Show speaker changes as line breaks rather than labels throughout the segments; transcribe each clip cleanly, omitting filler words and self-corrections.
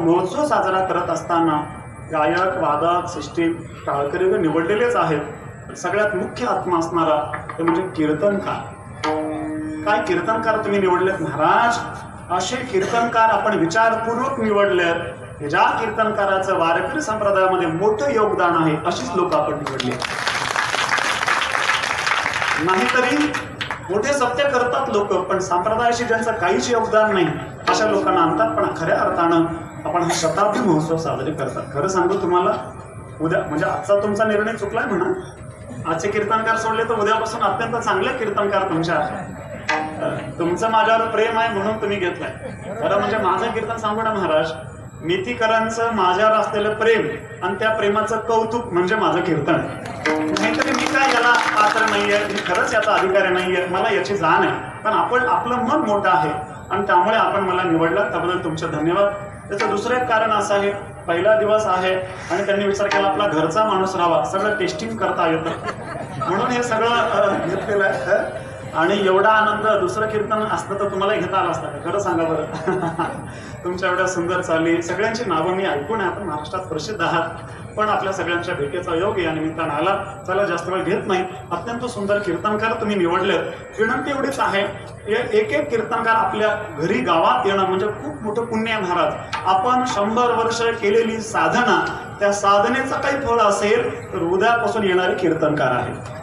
महोत्सव साजरा करत असताना गायक, वादक, सिस्टीम, टाळकरी निवडलेलेच आहेत. सगळ्यात मुख्य आत्मा असणारा ते म्हणजे कीर्तनकार. काय कीर्तनकार तुम्ही निवडलेत महाराज? असे कीर्तनकार आपण विचारपूर्वक निवडलेत. ज्या कीर्तनकाराचं वारकरी संप्रदायामध्ये मोठं योगदान आहे अशीच लोक आपण निवडली. नाहीतरी मोठे सत्य करतात लोक, पण संप्रदायाशी ज्यांचं काहीच योगदान नाही अशा लोकांना आणतात. पण खऱ्या अर्थानं आपण हा शताब्दी महोत्सव साजरे करतात. खरं सांगू तुम्हाला, उद्या म्हणजे आजचा तुमचा निर्णय चुकलाय म्हणा. आजचे कीर्तनकार सोडले तर उद्यापासून अत्यंत चांगले कीर्तनकार तुमच्या. तुमचं माझ्यावर प्रेम आहे म्हणून तुम्ही घेतलाय. खरं म्हणजे माझं कीर्तन सांगू ना महाराज, नीतीकरांचं माझ्यावर असलेलं प्रेम आणि त्या प्रेमाचं कौतुक म्हणजे माझं कीर्तन. नाहीतरी मी काय याला पात्र नाहीये, मी खरंच याचा अधिकारी नाहीये, मला याची जाण आहे. पण आपलं मन मोठं आहे आणि त्यामुळे आपण मला निवडलं, त्याबद्दल तुमचे धन्यवाद. त्याचं दुसरं एक कारण असं आहे, पहिला दिवस आहे आणि त्यांनी विचार केला आपला घरचा माणूस राहावा, सगळं टेस्टिंग करता येतं म्हणून हे सगळं घेतलेलं आहे. आणि एवढा आनंद दुसरं कीर्तन असतं तर तुम्हाला घेता आला असता का? खरं सांगा बरं. तुमच्या एवढ्या सुंदर चाली, सगळ्यांची नावं मी ऐकून आहे, आपण महाराष्ट्रात प्रसिद्ध आहात. पण आपल्या सगळ्यांच्या भेटीचा योग या निमित्तानं आला. चला जास्त वेळ घेत नाही, अत्यंत सुंदर कीर्तनकार तुम्ही निवडलेत. विनंती एवढीच आहे, एक एक कीर्तनकार आपल्या घरी गावात येणं म्हणजे खूप मोठं पुण्य आहे महाराज. आपण 100 वर्ष केलेली साधना, त्या साधनेचं काही फळ असेल तर उद्यापासून येणारे कीर्तनकार आहेत.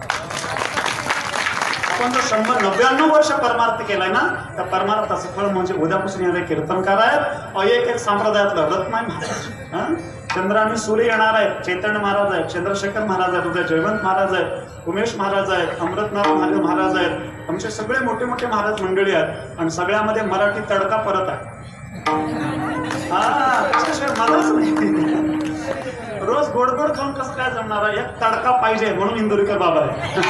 आपण जर 199 वर्ष परमार्थ केलाय ना, त्या परमार्थाचं फळ म्हणजे उद्यापासून येणारे कीर्तनकार आहेत. एक एक संप्रदायातलं रत्न आहे महाराज. चंद्र आणि सूर्य येणार आहेत. चैतन्य महाराज आहेत, चंद्रशेखर महाराज आहेत, उद्या जयवंत महाराज आहेत, उमेश महाराज आहेत, अमृतनाथ महाराज आहेत. आमचे सगळे मोठे मोठे महाराज मंडळी आहेत आणि सगळ्यामध्ये मराठी तडका परत आहे. मलाच नाही, रोज गोड गोड खाऊन कसं काय जमणार? एक तडका पाहिजे म्हणून इंदुरीकर बाबा आहे.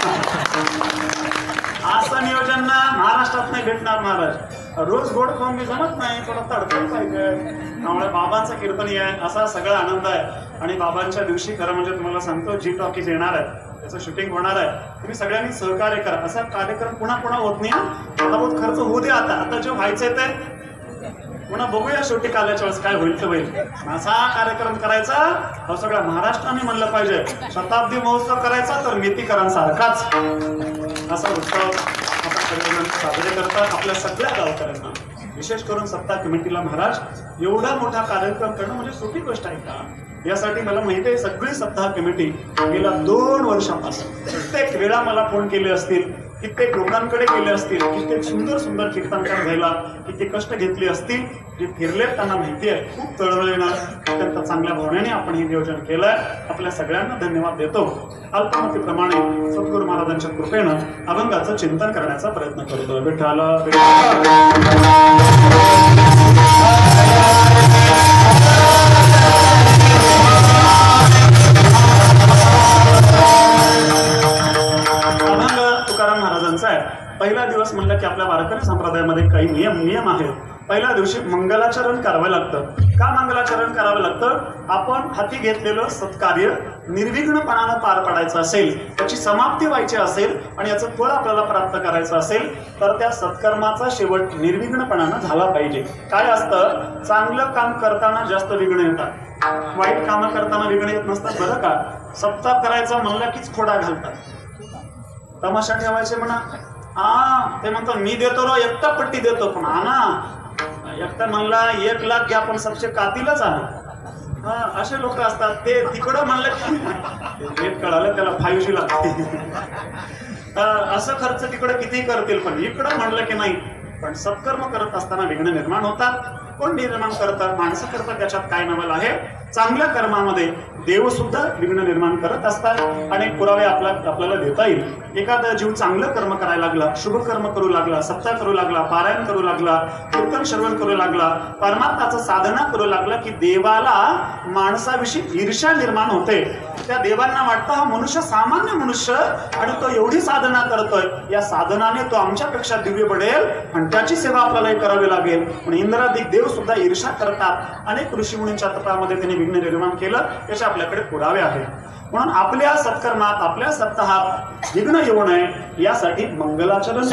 असं नियोजन ना महाराष्ट्रात नाही भेटणार महाराज. रोज गोड खाऊन मी जमत नाही, थोडा तडका पाहिजे. त्यामुळे बाबांचं कीर्तन आहे, असा सगळा आनंद आहे. आणि बाबांच्या दिवशी खरं म्हणजे तुम्हाला सांगतो, जी टॉकीज येणार आहे, त्याचं शूटिंग होणार आहे. तुम्ही सगळ्यांनी सहकार्य करा. असा कार्यक्रम पुन्हा पुन्हा होत नाही. आता बहुत खर्च होऊ दे. आता जे व्हायचंय ते पुन्हा बघूया शेवटी काल्याच्या वेळेस काय होईल तर होईल. असा कार्यक्रम करायचा, हा सगळ्या महाराष्ट्राने म्हणलं पाहिजे. शताब्दी महोत्सव करायचा तर नीतीकरांसारखाच असा उत्सव आपण सगळेजण साजरे करतात. आपल्या सगळ्या गावकऱ्यांना, विशेष करून सप्ताह कमिटीला महाराज, एवढा मोठा कार्यक्रम करणं म्हणजे सोपी गोष्ट आहे का? यासाठी मला माहिती आहे, सगळी सप्ताह कमिटी गेल्या 2 वर्षापासून प्रत्येक वेळा मला फोन केले असतील, कित्येक लोकांकडे गेले असतील, कित्येक सुंदर सुंदर कीर्तनकार घ्यायला किती कष्ट घेतले असतील. जे फिरले त्यांना माहिती आहे, खूप तळमळ येणार. अत्यंत चांगल्या भावनेने आपण हे नियोजन केलंय. आपल्या सगळ्यांना धन्यवाद देतो. अल्पमतीप्रमाणे सद्गुरू महाराजांच्या कृपेनं अभंगाचं चिंतन करण्याचा प्रयत्न करतो. विठ्ठला तुकाराम महाराजांचा आहे. पहिला दिवस म्हणलं की आपल्या वारकरी संप्रदायामध्ये काही नियम आहेत. पहिल्या दिवशी मंगलाचरण करावं लागतं. का मंगलाचरण करावं लागतं? आपण हाती घेतलेलं सत्कार्य निर्विघ्नपणानं पार पाडायचं असेल, त्याची समाप्ती व्हायची असेल आणि याचं फळ आपल्याला प्राप्त करायचं असेल तर त्या सत्कर्माचा शेवट निर्विघ्नपणानं झाला पाहिजे. काय असतं, चांगलं काम करताना जास्त विघ्न येतात, वाईट कामं करताना विघ्न येत नसतात बरं का. सप्ताह करायचा म्हणलं कीच खोडा घालतात, तमाशा ठेवायचे म्हणा. ते म्हणतो मी देतो रो, एकटा पट्टी देतो, पण एकटा म्हणला 1 लाख घ्या पण सबसे कातीलच आहे. असे लोक असतात. ते तिकडं म्हणलं की रेट कळालं त्याला 5G लागते. असं खर्च तिकडे किती करतील, पण इकडं म्हणलं की नाही. पण सत्कर्म करत असताना विघ्न निर्माण होतात. कोण निर्माण करतात? माणसं करतात. त्याच्यात काय नवल आहे? चांगल्या कर्मामध्ये देव सुद्धा विघ्न निर्माण करत असतात. अनेक पुरावे आपल्याला देता येईल. एखादा जीव चांगलं कर्म करायला लागला, शुभ कर्म करू लागला, सप्ताह करू लागला, पारायण करू लागला, कीर्तन श्रवण करू लागला, परमार्थाचं साधना करू लागला की देवाला माणसाविषयी ईर्ष्या निर्माण होते. त्या देवांना वाटतं हा मनुष्य सामान्य मनुष्य आणि तो एवढी साधना करतोय, या साधनाने तो आमच्यापेक्षा दिव्य बढेल आणि त्याची सेवा आपल्याला करावी लागेल. पण इंद्रादिक देव सुद्धा ईर्ष्या करतात. अनेक ऋषीमुनींच्या तपामध्ये त्यांनी विघ्न निर्माण केलं, याचे आपल्याकडे पुरावे आहेत. म्हणून आपल्या सत्कर्मात, आपल्या सप्ताहात विघ्न येऊ नये यासाठी मंगलाचरण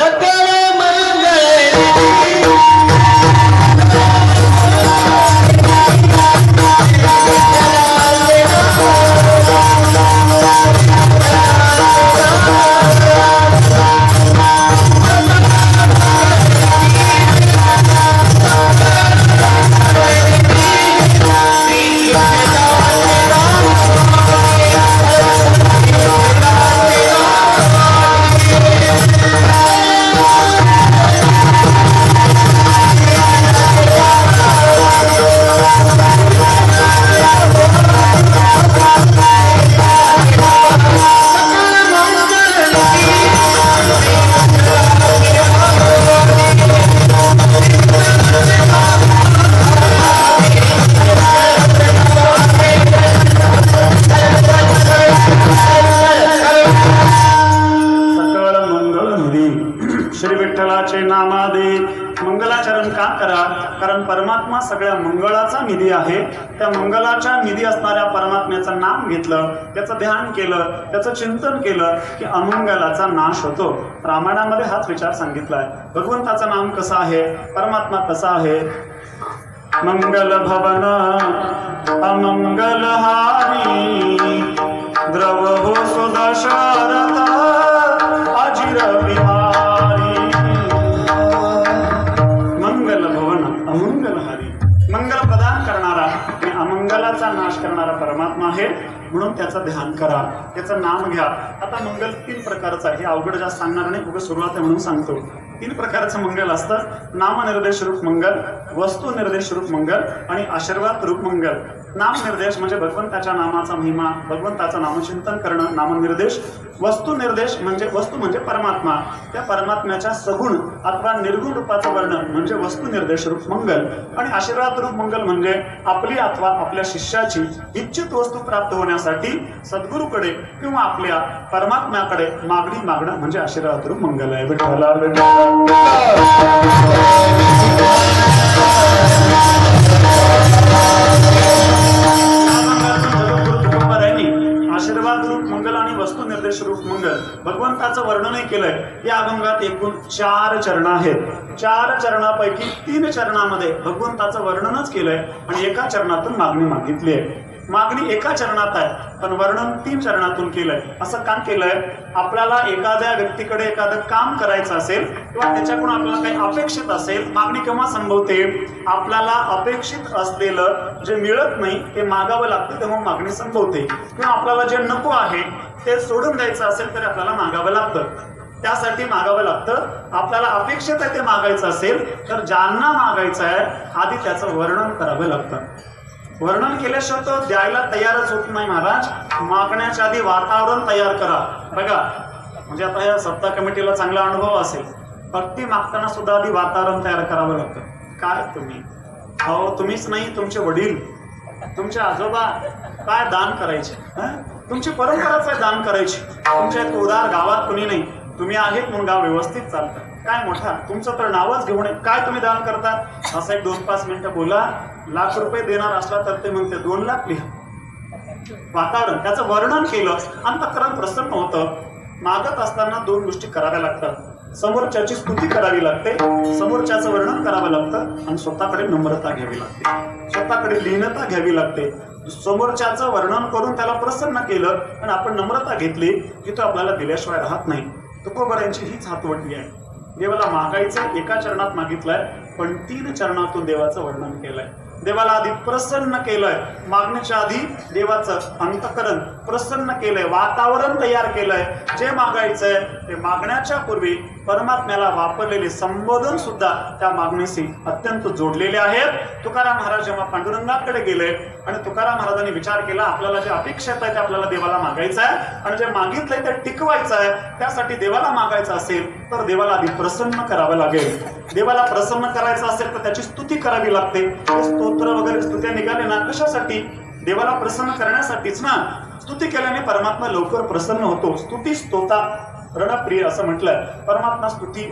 कारण परमात्मा सगळ्या मंगळाचा निधी आहे. त्या मंगलाच्या निधी असणाऱ्या परमात्म्याचं नाम घेतलं, त्याचं ध्यान केलं, त्याचं चिंतन केलं की अमंगलाचा नाश होतो. रामायणामध्ये हाच विचार सांगितलाय. भगवंताचं नाम कसं आहे, परमात्मा कसा आहे. मंगल भवन अमंगलहारी द्रव हो सुदशरथ अजिर बिहारी. मंगल भवन अमंगलहारी, मंगल प्रदान करणारा आणि अमंगलाचा नाश करणारा परमात्मा आहे. म्हणून त्याचं ध्यान करा, त्याचं नाम घ्या. आता मंगल 3 प्रकारचं आहे. हे अवघड जास्त सांगणार नाही, उगाच सुरुवात आहे म्हणून सांगतो. 3 प्रकारचं मंगल असतं. नामनिर्देश रूप मंगल, वस्तुनिर्देश रूप मंगल आणि आशीर्वाद रूप मंगल. नामनिर्देश म्हणजे भगवंताच्या नामाचा महिमा, भगवंताचं नामचिंतन करणं, नामनिर्देश. वस्तुनिर्देश म्हणजे वस्तू म्हणजे परमात्मा, त्या परमात्म्याच्या सगुण अथवा निर्गुण रूपाचं वर्णन म्हणजे वस्तुनिर्देश रूप मंगल. आणि आशीर्वाद रूप मंगल म्हणजे आपली अथवा आपल्या शिष्याची इच्छित वस्तू प्राप्त होण्यासाठी सद्गुरूकडे किंवा आपल्या परमात्म्याकडे मागणी मागणं म्हणजे आशीर्वाद रूप मंगल आहे. विठ्ठला आशीर्वाद रूप मंगल आणि वस्तू निर्देश रूप मंगल भगवंताचं वर्णनही केलंय. या अभंगात एकूण 4 चरण आहेत. 4 चरणापैकी 3 चरणामध्ये भगवंताचं वर्णनच केलंय आणि एका चरणातून मागणी मागितली आहे. मागणी एका चरणात आहे पण वर्णन 3 चरणातून केलंय. असं का केलंय? आपल्याला एखाद्या व्यक्तीकडे एखादं काम करायचं असेल किंवा त्याच्याकडून आपल्याला काही अपेक्षित असेल, मागणी केव्हा संभवते? आपल्याला अपेक्षित असलेलं जे मिळत नाही ते मागावं लागतं तेव्हा मागणी संभवते. किंवा आपल्याला जे नको आहे ते सोडून द्यायचं असेल तर आपल्याला मागावं लागतं, त्यासाठी मागावं लागतं. आपल्याला अपेक्षित आहे ते मागायचं असेल तर ज्यांना मागायचं आहे आधी त्याचं वर्णन करावं लागतं. वर्णन केल्याशिवाय तो द्यायला तयारच होत नाही. महाराज, मागण्याच्या आधी वातावरण तयार करा. बघा, म्हणजे आता या सप्ताह कमिटीला चांगला अनुभव असेल. भक्ती मागताना सुद्धा आधी वातावरण तयार करावं लागतं. काय तुम्ही, अहो तुम्हीच नाही, तुमचे वडील, तुमचे आजोबा काय दान करायचे, तुमची परंपराच आहे दान करायची. तुमच्या उदार गावात कुणी नाही, तुम्ही आहेत म्हणून गाव व्यवस्थित चालतं. काय मोठा, तुमचं तर नावच घेऊन काय तुम्ही दान करता? असं एक 2-5 मिनिटं बोला. लाख रुपये देणार असला तर ते म्हणते 2 लाख लिहा. वातावरण, त्याचं वर्णन केलं, अंतःकरण प्रसन्न होतं. मागत असताना 2 गोष्टी कराव्या लागतात. समोरच्याची स्तुती करावी लागते, समोरच्याचं वर्णन करावं लागतं आणि स्वतःकडे नम्रता घ्यावी लागते, स्वतःकडे लीनता घ्यावी लागते. समोरच्याचं वर्णन करून त्याला प्रसन्न केलं आणि आपण नम्रता घेतली की तो आपल्याला दिल्याशिवाय राहत नाही. तुकोबारायांची हीच हातवटी आहे. देवाला मागायचं एका चरणात मागितलंय पण 3 चरणातून देवाचं वर्णन केलंय. देवाला आधी प्रसन्न केलंय, मागण्याच्या आधी देवाचं अंतःकरण प्रसन्न केलंय, वातावरण तयार केलंय. जे मागायचंय ते मागण्याच्या पूर्वी परमात्म्याला वापरलेले संबोधन सुद्धा त्या मागणीशी अत्यंत जोडलेले आहेत. तुकाराम महाराज जेव्हा पांडुरंगाकडे गेले आणि तुकाराम महाराजांनी विचार केला आपल्याला जे अपेक्षित आहे ते आपल्याला देवाला मागायचं आहे आणि जे मागितलंय ते टिकवायचं आहे. त्यासाठी देवाला मागायचं असेल तर देवाला आधी प्रसन्न करावं लागेल. देवाला प्रसन्न करायचं असेल तर त्याची स्तुती करावी लागते. स्तोत्र वगैरे स्तुत्या निघाले ना कशासाठी? देवाला प्रसन्न करण्यासाठीच ना. स्तुती केल्याने परमात्मा लवकर प्रसन्न होतो. स्तुती स्तोता रणप्रिय असं म्हटलंय. परमात्मा स्तुती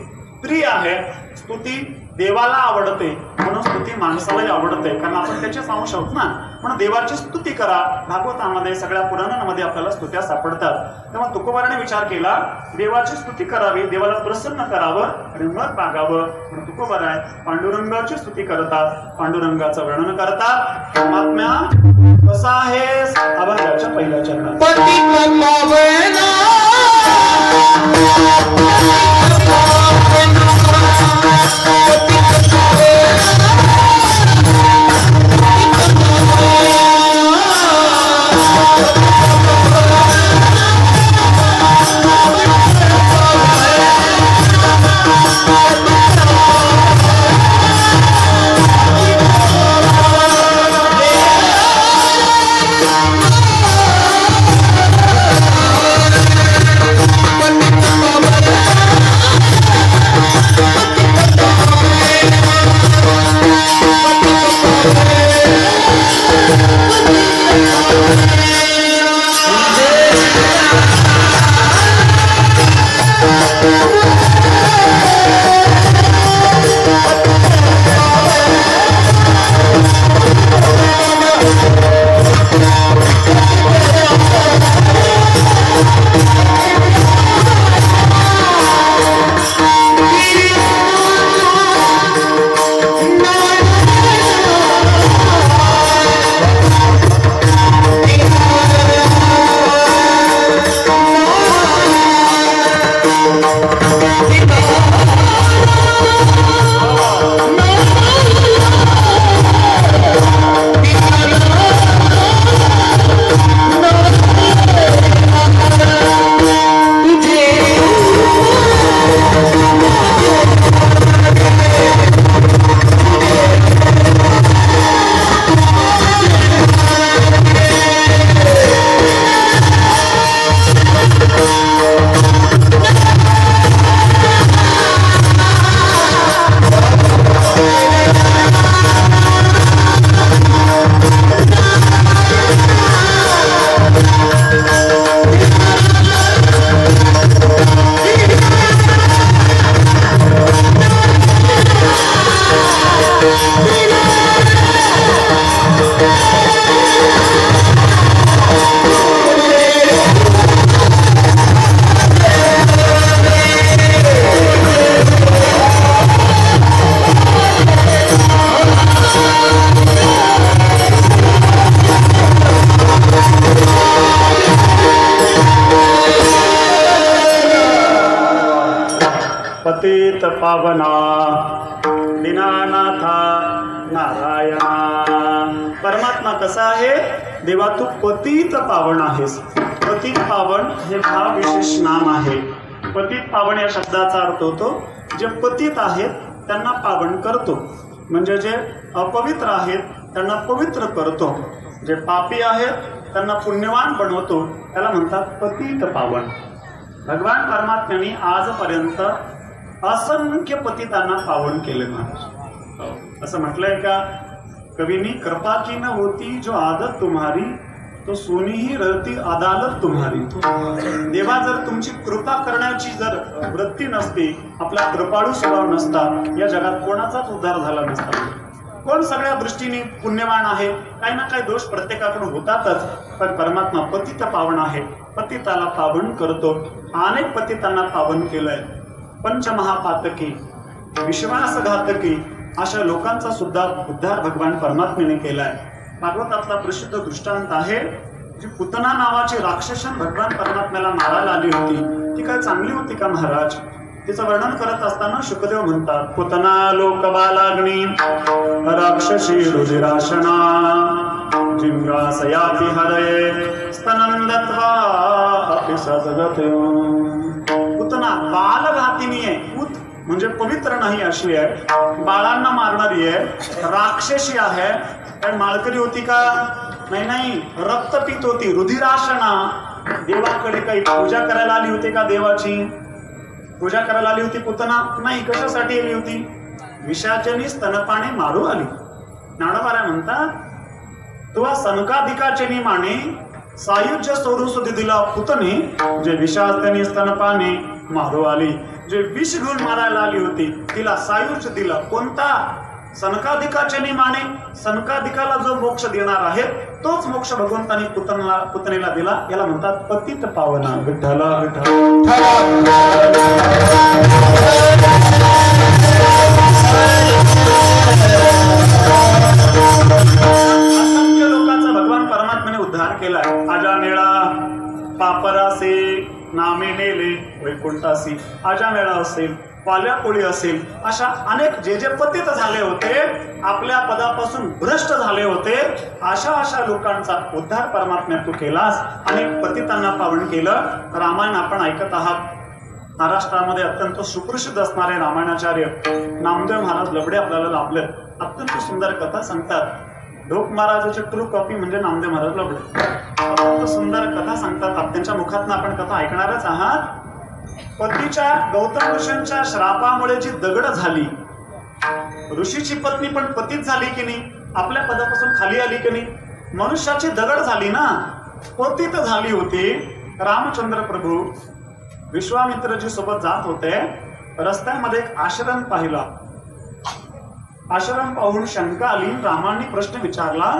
प्रिय आहे. स्तुती देवाला आवडते म्हणून स्तुती माणसालाही आवडते, कारण आपण त्याचेच अंश आहोत ना. म्हणून देवाची स्तुती करा. भागवतामध्ये सगळ्या पुराणांमध्ये आपल्याला स्तुत्या सापडतात. तेव्हा तुकोबाराने विचार केला देवाची स्तुती करावी, देवाला प्रसन्न करावं आणि मग मागावं. म्हणून तुकोबार आहे पांडुरंगाची स्तुती करतात, पांडुरंगाचं वर्णन करतात. परमात्म्या कसा आहे अभंगाच्या पहिल्या चरणात पावना दीनानाथा नारायणा। परमात्मा कसा आहे? देवा तू पतित पावन आहेस। पतित पावन हे भाव विशेष नाम आहे। पतित पावन या शब्दाचा अर्थ होतो जे पतित आहेत त्यांना पावन करतो, म्हणजे जे अपवित्र आहेत त्यांना पवित्र करतो, जे पापी आहेत त्यांना पुण्यवान बनवतो, त्याला म्हणतात पतित पावन। भगवान परमात्म्याने आजपर्यंत असंख्य पतितांना पावन केले महाराज। असं म्हटलंय का कवीनी, कृपा की न होती जो आदत तुम्हारी तो सोनी ही रहती अदालत तुम्हारी। देवा जर तुमची कृपा करण्याची जर वृत्ती नसती, आपला कृपाळू स्वभाव नसता, या जगात कोणाचाच उद्धार झाला नसता। कोण सगळ्या दृष्टीने पुण्यवान आहे? काही ना काही दोष प्रत्येकाकडून होतातच, पण परमात्मा पतित पावन आहे, पतिताला पावन करतो। अनेक पतितांना पावन केलंय। पंचमहापातकी, विश्वासघातकी अशा लोकांचा सुद्धा उद्धार भगवान परमात्म्याने केलाय। भागवतातला प्रसिद्ध दृष्टांत आहे, जी पुतना नावाची राक्षसन भगवान परमात्म्याला मारायला आली होती, ती काय चांगली होती का महाराज? तिचं वर्णन करत असताना शुकदेव म्हणतात, पुतना लोकबालाग्नी राक्षसी रुधिराशना जिंगासयाति हरये स्तनंदत्वा अपि सजगते। पुतना बालघातिनी आहे, पुत म्हणजे पवित्र नाही अशी आहे, बाळांना मारणारी आहे, राक्षसी आहे। काय माळकरी होती का? नाही नाही, रक्तपीत होती, रुधिराशना। देवाकडे काही पूजा करायला आली होती का? देवाची पूजा करायला आली होती पुतना? नाही। कशासाठी आली होती? विषाचनी स्तनपाने मारू आली। ज्ञानोबा म्हणतात, तुवा सनकाधिकाचे निमाने सायुज्य सोडू दिला पुतने, जे विषाचनी स्तनपाने मारू आली। जे विष घेऊन मारायला आली होती तिला सायुज्य दिला। कोणता? सनकाधिकाचे निमाने। सनकाधिकाला जो मोक्ष देणार आहे तोच मोक्ष भगवंतानी पुतनेला दिला। याला म्हणतात पतित पावना। विठ्ठला विठ्ठला। असंख्य लोकांचा भगवान परमात्म्याने उद्धार केलाय। आजानेळा पापरासे नामे नेले वैकुंठासी। आजामेळा असेल, पाल्यापोळी असेल, अशा अनेक जे जे पतित झाले होते, आपल्या पदापासून भ्रष्ट झाले होते, अशा लोकांचा उद्धार परमात्म्या तू केलास। अनेक पतितांना पावन केलं। रामायण आपण ऐकत आहात। महाराष्ट्रामध्ये अत्यंत सुप्रसिद्ध असणारे रामायणाचार्य नामदेव महाराज लबडे आपल्याला लाभले। अत्यंत सुंदर कथा सांगतात। ढोक महाराजाची ट्रू कॉपी म्हणजे नामदेव महाराज लबडे। अत्यंत सुंदर कथा सांगतात। त्यांच्या मुखातून आपण कथा ऐकणारच आहात। पतीच्या गौतम ऋषींच्या श्रापामुळे जी दगड झाली, ऋषीची पत्नी पण पतीत झाली की नाही? आपल्या पदापासून खाली आली की नाही? मनुष्याची दगड झाली ना, पतित झाली होती। रामचंद्र प्रभू विश्वामित्रजी सोबत जात होते। रस्त्यामध्ये एक आश्रम पाहिला। आश्रम पाहून शंका आली। रामांनी प्रश्न विचारला,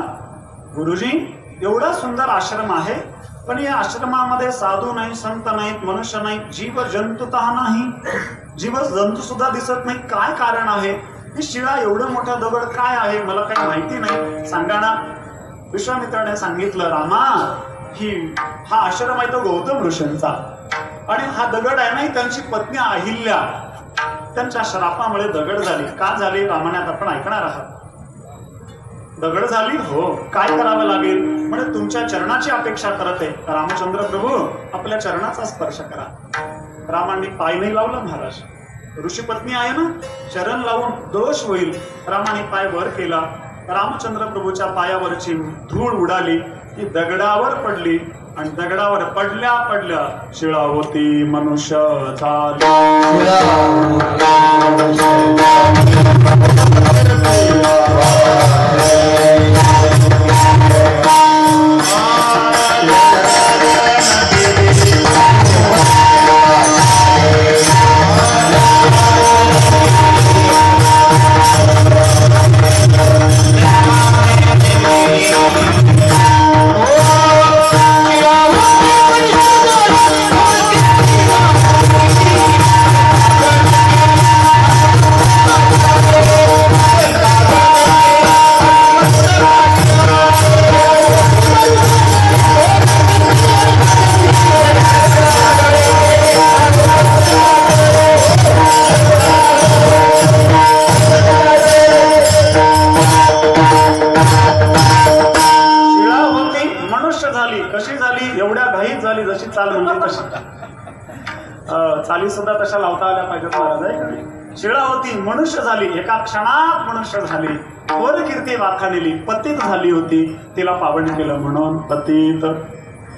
गुरुजी एवढा सुंदर आश्रम आहे, पण या आश्रमामध्ये साधू नाही, संत नाहीत, मनुष्य नाही, जीव जंतुतः नाही, जीव जंतू सुद्धा दिसत नाही, काय कारण आहे? ही शिळा एवढं मोठा दगड काय आहे? मला काही माहिती नाही, सांगा ना। विश्वामित्राने सांगितलं, रामा हा आश्रम आहे तो गौतम ऋषींचा, आणि हा दगड आहे नाही त्यांची पत्नी अहिल्या, त्यांच्या श्रापामुळे दगड झाली। का झाली? रामायणात आपण ऐकणार आहात। दगड झाली, हो, काय करावं लागेल? म्हणजे तुमच्या चरणाची अपेक्षा करत आहे रामचंद्र प्रभू, आपल्या चरणाचा स्पर्श करा। रामांनी पाय नाही लावला महाराज, ऋषीपत्नी आहे ना, चरण लावून दोष होईल। रामाने पाय वर केला, रामचंद्र प्रभूच्या पायावरची धूळ उडाली, ती दगडावर पडली, आणि दगडावर पडल्या पडल्या शिळा होती मनुष्य झाली। झाली. कशी झाली? एवढ्या घाईत झाली जशी चाल म्हणजे तशी. चाली सुद्धा तशा लावता आल्या पाहिजेत महाराज आहे का नाही. शिळा होती मनुष्य झाली, एका क्षणात मनुष्य झाली. वर कीर्ती वाखाणली, पतित झाली होती, तिला पावन केलं म्हणून पतित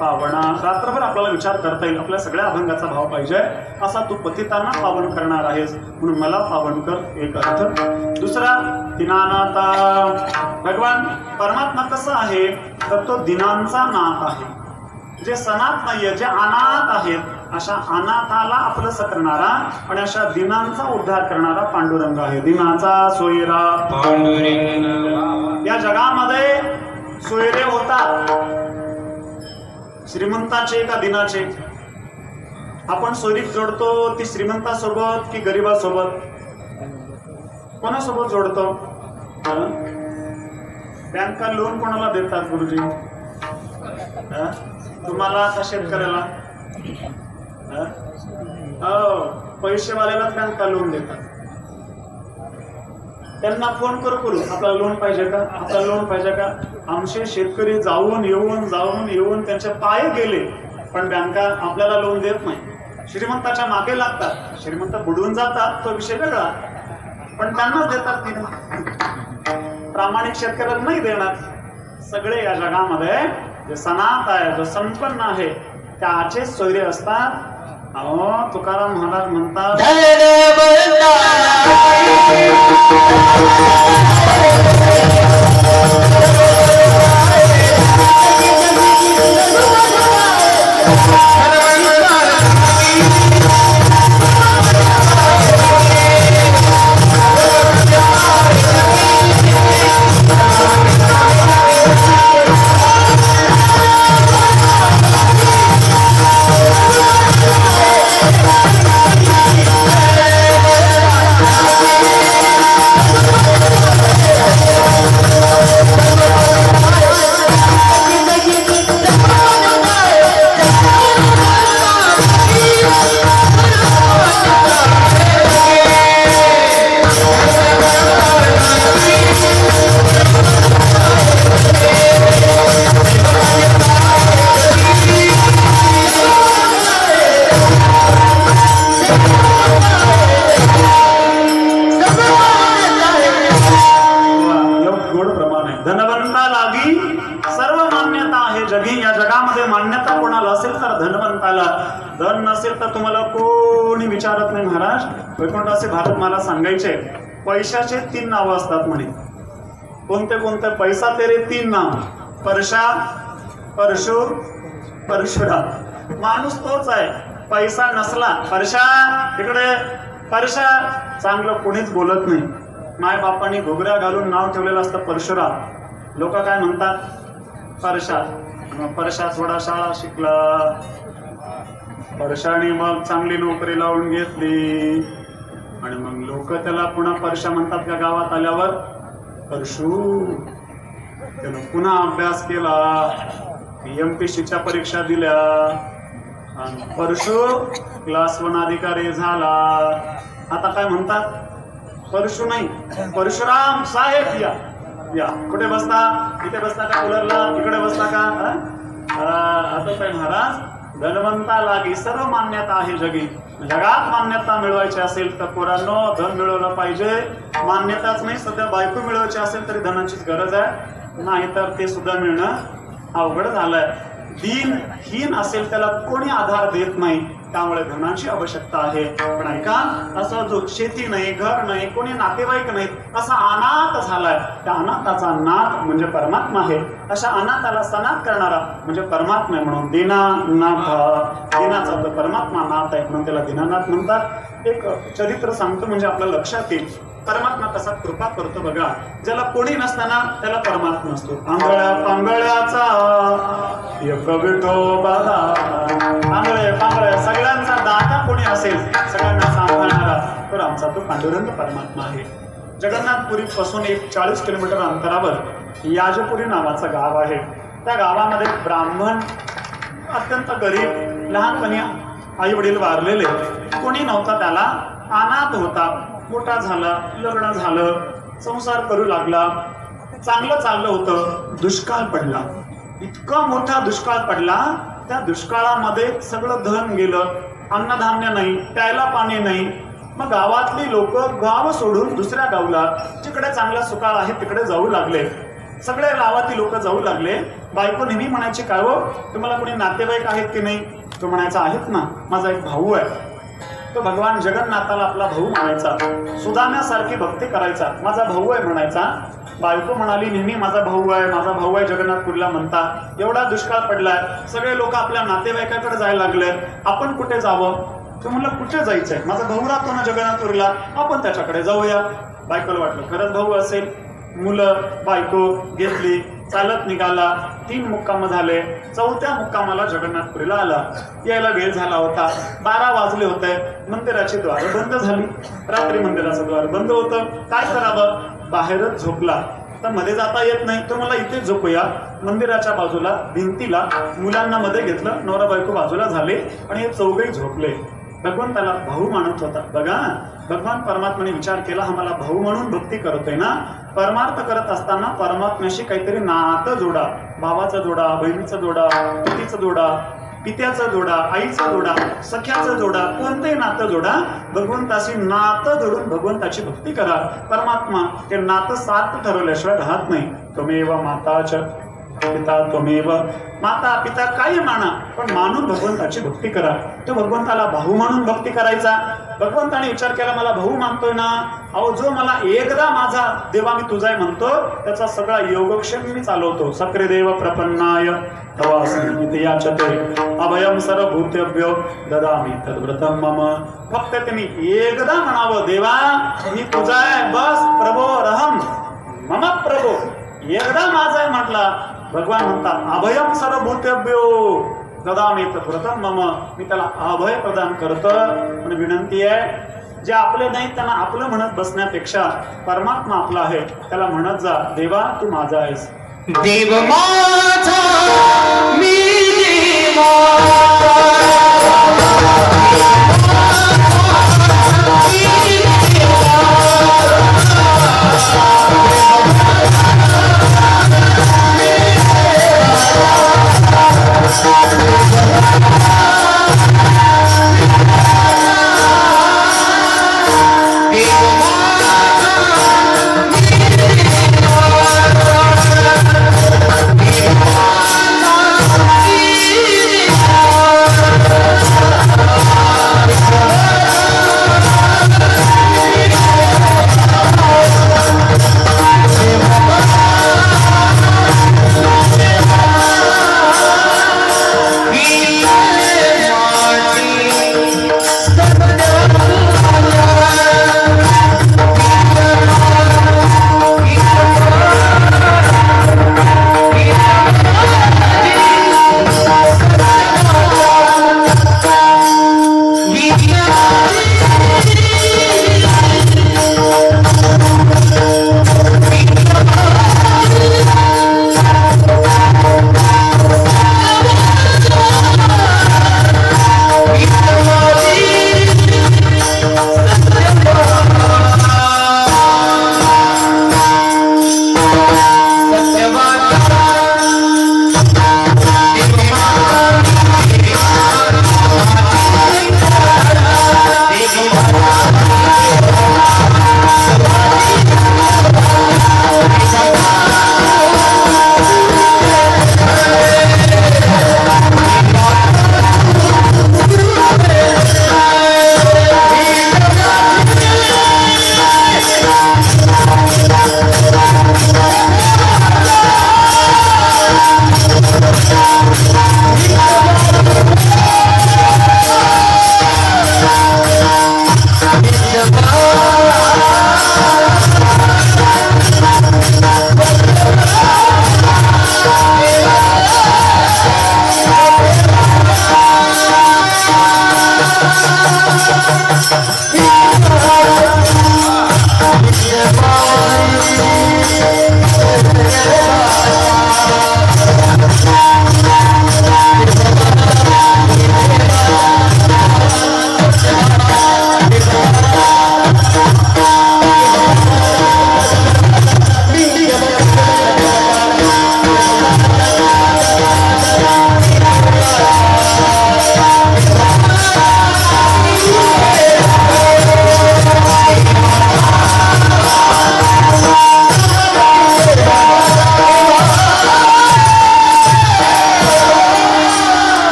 पावना. रात्रभर आपल्याला विचार करता येईल, आपल्या सगळ्या अभंगाचा भाव पाहिजे असा तू पतितांना पावन करणार आहेस म्हणून मला पावन कर, एक अर्थ. दुसरा दीनानाथा. भगवान परमात्मा कसा आहे तर तो दिनांचा नाथ आहे. जे सनात नाहीये, जे अनाथ आहेत अशा अनाथाला आपलंसं करणारा आणि अशा दिनांचा उद्धार करणारा पांडुरंग आहे. दिनाचा सोयरा पांडुरंग. या जगामध्ये सोयरे होतात, श्रीमंताचे का दिनाचे. आपण सोयरीक जोडतो ती श्रीमंतासोबत की गरीबासोबत? कोणासोबत जोडतो? बँका लोन कोणाला देतात गुरुजी? तुम्हाला का शेतकऱ्याला? पैसेवाल्याला बँका लोन देतात. त्यांना फोन करू आपल्याला लोन पाहिजे का, आपल्याला लोन पाहिजे का. आमचे शेतकरी जाऊन येऊन त्यांचे पाय गेले पण बँका आपल्याला लोन देत नाही. श्रीमंताच्या मागे लागतात, श्रीमंत बुडून जातात तो विषय वेगळा, पण त्यांनाच देतात की प्रामाणिक शेतकऱ्याला नाही देणार. सगळे या जगामध्ये जे सनात आहे, जो संपन्न आहे त्याचे सोयरे असतात. अहो तुकाराम महाराज म्हणतात धन नसेल तर तुम्हाला कोणी विचारत नाही. महाराज वैकुंठाचे भारत मला सांगायचे पैशाचे 3 नाव असतात म्हणे. कोणते कोणते? पैसा तेरे 3 नाव, परशा, परशु, परशुराम. माणूस तोच आहे. पैसा नसला परशा, इकडे परशा, चांगलं कोणीच बोलत नाही. माय बापांनी घुगऱ्या घालून नाव ठेवलेलं असतं परशुराम. लोक काय म्हणतात? परशा. परशा थोडा शाळा शिकला, परशाने मग चांगली नोकरी लावून घेतली आणि मग लोक त्याला पुन्हा परशा म्हणतात का गावात आल्यावर? परशु. त्यानं पुन्हा अभ्यास केला, MPSCच्या परीक्षा दिल्या आणि परशु क्लास 1 अधिकारी झाला. आता काय म्हणतात? परशु नाही, परशुराम साहेब या या. कुठे बसता? इथे बसता का कूलरला? इकडे बसता का? आता काय महाराज धनवंता लागी सर्व मान्यता आहे जगी. जगात मान्यता मिळवायची असेल तर पोरांनो धन मिळवलं पाहिजे. मान्यताच नाही, सध्या बायको मिळवायची असेल तरी धनाचीच गरज आहे, नाहीतर ते सुद्धा मिळणं अवघड झालंय. दीनहीन असेल त्याला कोणी आधार देत नाही, त्यामुळे धनाची आवश्यकता आहे. पण ऐका, असा जो शेती नाही, घर नाही, कोणी नातेवाईक नाही, असा अनाथ झालाय, त्या अनाथाचा नाथ म्हणजे परमात्मा आहे. अशा अनाथाला सनाथ करणारा म्हणजे परमात्मा आहे. म्हणून दीनानाथ, दीनाचा तर परमात्मा नाथ आहे म्हणून त्याला दीनानाथ म्हणतात. एक चरित्र सांगतो म्हणजे आपल्या लक्षात येईल. परमात्मा कसा कृपा करतो बघा. ज्याला कोणी नसताना त्याला परमात्मा असतो. आंधळ्या पांगळ्याचा एक विठोबा, आंधळे पांगळे सगळ्यांचा दाता कोणी असेल, सगळ्यांना सांभाळणारा तर आमचा तो पांडुरंग परमात्मा आहे. जगन्नाथपुरी पासून एक 40 किलोमीटर अंतरावर याजपुरी नावाचं गाव आहे. त्या गावामध्ये ब्राह्मण अत्यंत गरीब, लहानपणी आई वडील वारलेले, कोणी नव्हता, त्याला अनाथ होता. मोठा झाला, लग्न झालं, संसार करू लागला, चांगलं चाललं होतं. दुष्काळ पडला. इतका मोठा दुष्काळ पडला, त्या दुष्काळामध्ये सगळं धन गेलं, अन्नधान्य नाही, प्यायला पाणी नाही. मग गावातली लोक गाव सोडून दुसऱ्या गावला, जिकडे चांगला सुकाळ आहे तिकडे जाऊ लागले. सगळे गावातील लोक जाऊ लागले. बायको नेहमी म्हणायची, काय हो तुम्हाला कोणी नातेवाईक आहेत की नाही? तो म्हणायचा, आहेत ना, माझा एक भाऊ आहे. तो भगवान जगन्नाथाला आपला भाऊ म्हणायचा, सुदाम्यासारखी भक्ती करायचा, माझा भाऊ आहे म्हणायचा. बायको म्हणाली, नेहमी माझा भाऊ आहे, माझा भाऊ आहे जगन्नाथपुरीला म्हणता, एवढा दुष्काळ पडलाय, सगळे लोक आपल्या नातेवाईकाकडे जायला लागले, आपण कुठे जावं? तो म्हणला, कुठे जायचंय, माझा भाऊ राहतो ना जगन्नाथपुरीला, आपण त्याच्याकडे जाऊया. बायकोला वाटलं खरंच भाऊ असेल. मुलं बायको घेतली, चालत निघाला. 3 मुक्काम झाले. 4थ्या मुक्कामाला जगन्नाथपुरीला आला. यायला वेळ झाला होता, 12 वाजले होते. मंदिराची द्वार बंद झाली. रात्री मंदिराचं द्वार बंद होतं. काय करावं? बाहेरच झोपला. तर मध्ये जाता येत नाही, तर मला इथे झोपूया. मंदिराच्या बाजूला भिंतीला मुलांना मध्ये घेतलं, नवरा बायको बाजूला झाले आणि हे चौघही झोपले. भगवंताला भाऊ मानत होता. बघा, भगवान परमात्म्याने विचार केला, हा मला भाऊ म्हणून भक्ती करतोय ना. परमार्थ करत असताना परमात्म्याशी काहीतरी नातं जोडा. भावाचा जोडा, बहिणीचा जोडा, पतीचा जोडा, पित्याचा जोडा, आईचा जोडा, सख्याचा जोडा, कोणतेही नातं जोडा. भगवंताशी नातं जोडून भगवंताची भक्ती करा. परमात्मा ते नातं सार्थ ठरवल्याशिवाय राहत नाही. त्वमेव माताच पिता त्वमेव, माता पिता काही माना, पण मानून भगवंताची भक्ती करा. तो भगवंताला भाऊ म्हणून भक्ती करायचा. भगवंताने विचार केला, मला भाऊ मानतोय ना, अहो जो मला एकदा माझा देवा मी तुझा म्हणतो, त्याचा सगळा योगक्षेम मी चालवतो. सक्रे देव प्रपन्नाय तवास्मी याचते अभयम सर्वभूतेभ्यो ददामि तद्व्रतम मम. फक्त त्यांनी एकदा म्हणावं, देवा मी तुझा आहे, बस प्रभो रहम मम प्रभो. एकदा माझा आहे म्हटला, भगवान म्हणतात, अभयम सर्वभूतेभ्यो ददामि तद्व्रतम मम. मी त्याला अभय प्रदान करतो. पण विनंती आहे, जे आपले नाही त्यांना आपलं म्हणत बसण्यापेक्षा परमात्मा आपला आहे त्याला म्हणत जा, देवा तू माझा आहेस.
देव माझा मी देवा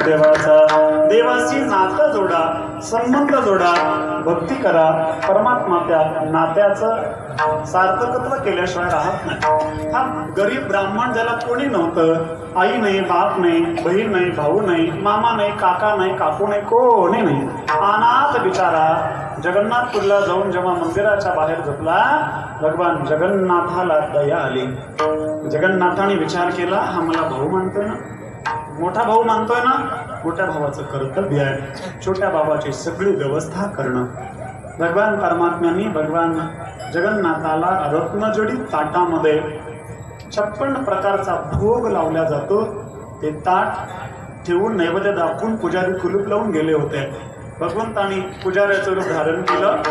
देवाचा. देवाशी नातं जोडा, संबंध जोडा, भक्ती करा. परमात्मा त्या नात्याचं सार्थकत्व केल्याशिवाय राहत नाही. हा गरीब ब्राह्मण ज्याला कोणी नव्हतं, आई नाही, बाप नाही, बहीण नाही, भाऊ नाही, मामा नाही, काका नाही, काकू नाही, कोणी नाही, अनाथ बिचारा जगन्नाथपूरला जाऊन जेव्हा मंदिराच्या बाहेर झोपला, भगवान जगन्नाथाला दया आली. जगन्नाथाने विचार केला, हा मला भाऊ मानतोय ना, मोठा भाऊ मानतोय ना, मोठ्या भावाचं कर्तव्य आहे छोट्या भावाची सगळी व्यवस्था करणं. भगवान परमात्म्यांनी भगवान जगन्नाथाला रत्नजडित ताटामध्ये 56 प्रकारचा भोग लावला जातो. ते ताट ठेवून नैवेद्य दाखवून पुजारी कुलूप लावून गेले होते. भगवंतानी पुजाऱ्याचं रूप धारण केलं.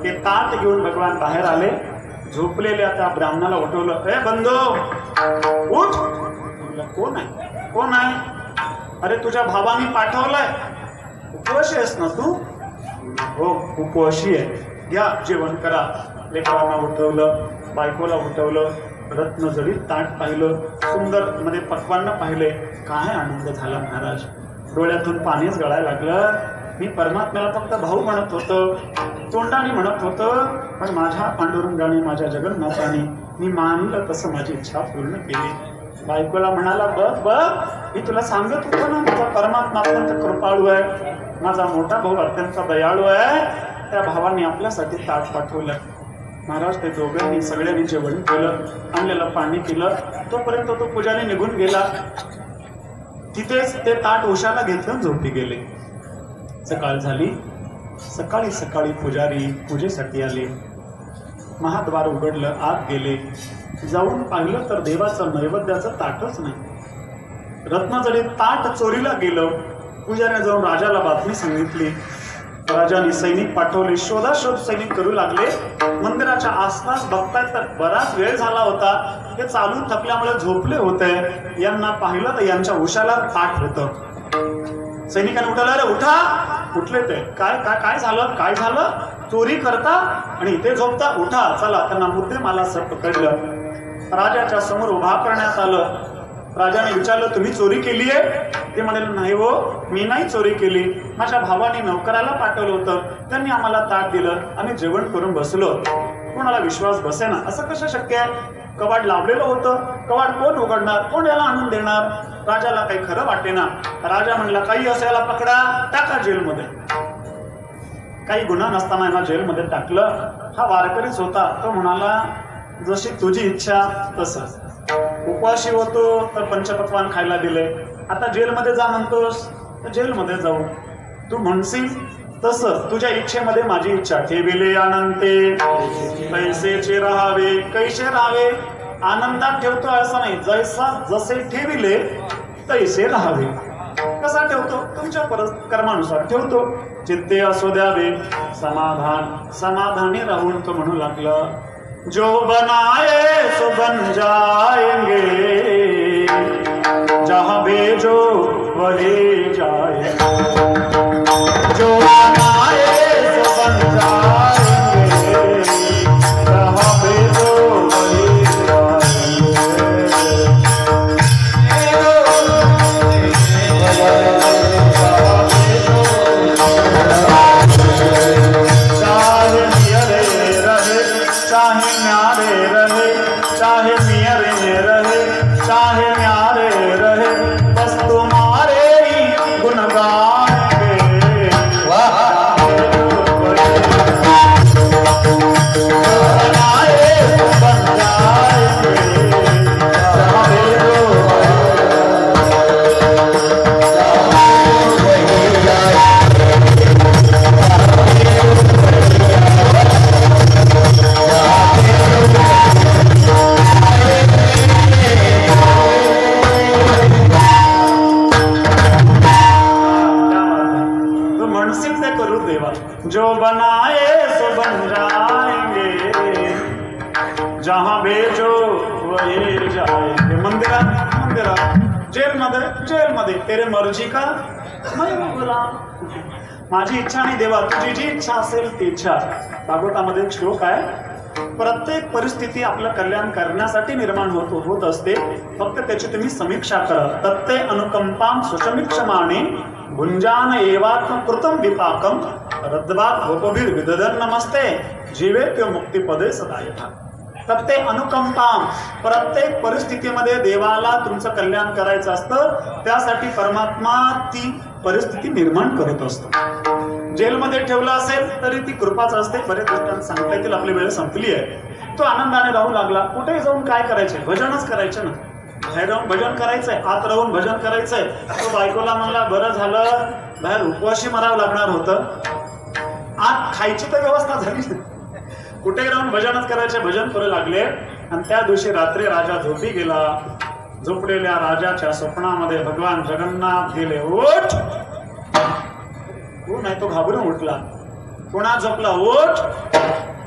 ते ताट घेऊन भगवान बाहेर आले. झोपलेल्या त्या ब्राह्मणाला उठवलं, ए बंधू उठ. कोण आहे, कोण आहे? अरे तुझ्या भावानी पाठवलंय. उपवाशी आहेस ना तू? हो उपवाशी आहे. घ्या जेवण करा. लेकरांना उठवलं, बायकोला उठवलं, रत्नजडित ताट पाहिलं, सुंदर मध्ये पक्वान्न पाहिले. काय आनंद झाला महाराज. डोळ्यातून पाणीच गळायला लागलं. मी परमात्म्याला फक्त भाऊ म्हणत होतो, तोंडाने म्हणत होतो, पण माझ्या पांडुरंगाने, माझ्या जगन्नाथाने मी मानलं तसं माझी इच्छा पूर्ण केली. बायकोला म्हणाला, बघ बघ मी तुला सांगत होतो ना, माझा परमात्मा अत्यंत कृपाळू आहे, माझा मोठा भाऊ अत्यंत दयाळू आहे. त्या भावाने आपल्यासाठी ताट पाठवलं. महाराज ते दोघांनी सगळ्यांनी जेवण केलं, आणलेलं पाणी पिलं. तोपर्यंत तो पुजारी निघून गेला. तिथेच ते ताट उशाला घेतलं, झोपी गेले. सकाळ झाली. सकाळी सकाळी पुजारी पूजेसाठी आले. महाद्वार उघडलं, आत गेले. जाऊन पाहिलं तर देवाचं नैवेद्याचं ताटच नाही. रत्नजडित ताट चोरीला गेलं. पुजाऱ्या जाऊन राजाला बातमी सांगितली. राजाने सैनिक पाठवले. शोधाशोध सैनिक करू लागले. मंदिराच्या आसपास बघतायत तर बराच वेळ झाला होता. हे चालून थकल्यामुळे झोपले होते. यांना पाहिलं तर यांच्या उशाला ताट होतं. सैनिकांनी उठवलं, अरे उठा. उठले ते, काय काय काय झालं, काय झालं? चोरी करता आणि इथे झोपता? उठा, चला. त्यांना मुद्दे मला पकडलं. राजाच्या समोर उभा करण्यात आलं. राजाने विचारलं, तुम्ही चोरी केली आहे? ते म्हणाले, नाही हो, मी नाही चोरी केली. माझ्या भावाने नौकराला पाठवलं होतं, त्यांनी आम्हाला ताट दिलं, आम्ही जेवण करून बसलो. कोणाला विश्वास बसेना. असं कसं शक्य आहे? कवाड लावलेलं होतं, कवाड कोण उघडणार, कोण याला आणून देणार? राजाला काही खरं वाटेना. राजा म्हणला, काही असं याला पकडा, टाका जेलमध्ये. काही गुन्हा नसताना यांना जेलमध्ये टाकलं. हा वारकरीच होता. तो म्हणाला, जशी तुझी इच्छा तसंच. उपवाशी होतो तर पंचपक्वान खायला दिले. आता जेलमध्ये जा म्हणतोस तर जेलमध्ये जाऊ. तू म्हणशील तसं तुझ्या इच्छेमध्ये माझी इच्छा. ठेविले अनंते पैसेचे राहावे, कैसे राहावे. आनंदात ठेवतो असं नाही, जैसा जसे ठेविले तैसे राहावे. कसा ठेवतो? तुमच्या कर्मानुसार ठेवतो. चित्ते असो द्यावे समाधान. समाधानी राहून तो म्हणू लागला, जो बनाए सो बन जाएंगे, जहां भेजो वही जाए. जो बनाए सो बन जाएंगे, जहां भेजो वही जो बनाए सो बन जाएंगे, जहां भेजो वही जाएंगे. मंदिरात जेलमध्ये तेरे मर्जी का नाही बोला. माझी इच्छा नाही देवा, तुझी जी इच्छा असेल ती इच्छा. भागवतामध्ये एक श्लोक आहे, प्रत्येक परिस्थिती आपलं कल्याण करण्यासाठी निर्माण होत असते. फक्त त्याची तुम्ही समीक्षा करा. तत्ते अनुकंपाम सुसमीक्षमाने भुंजान एवात्म कृतम विपाकम रद्वात गोपभीर विदधन नमस्ते जीवे त्यो मुक्तिपदे सदा यथा. तत्ते अनुकंपाम, प्रत्येक परिस्थितीमध्ये देवाला तुमचं कल्याण करायचं असतं. त्यासाठी परमात्मा ती परिस्थिती निर्माण करत असतो. जेलमध्ये ठेवला असेल तरी ती कृपाच असते. बरेच दृष्टांत सांगता येतील, आपली वेळ संपली आहे. तो आनंदाने राहू लागला. कुठे जाऊन काय करायचंय? भजनच करायचं ना. बाहेर राहून भजन करायचंय, आत राहून भजन करायचंय. तो बायकोला म्हणला बरं झालं बाहेर उपवाशी मरावं लागणार होतं, आत खायची तर व्यवस्था झाली. कुठे राहून भजनच करायचे. भजन करू लागले. आणि त्या दिवशी रात्री राजा झोपी गेला. झोपलेल्या राजाच्या स्वप्नामध्ये भगवान जगन्नाथ गेले. उठ. हो नाही, तो घाबरून उठला. पुन्हा झोपला. उठ,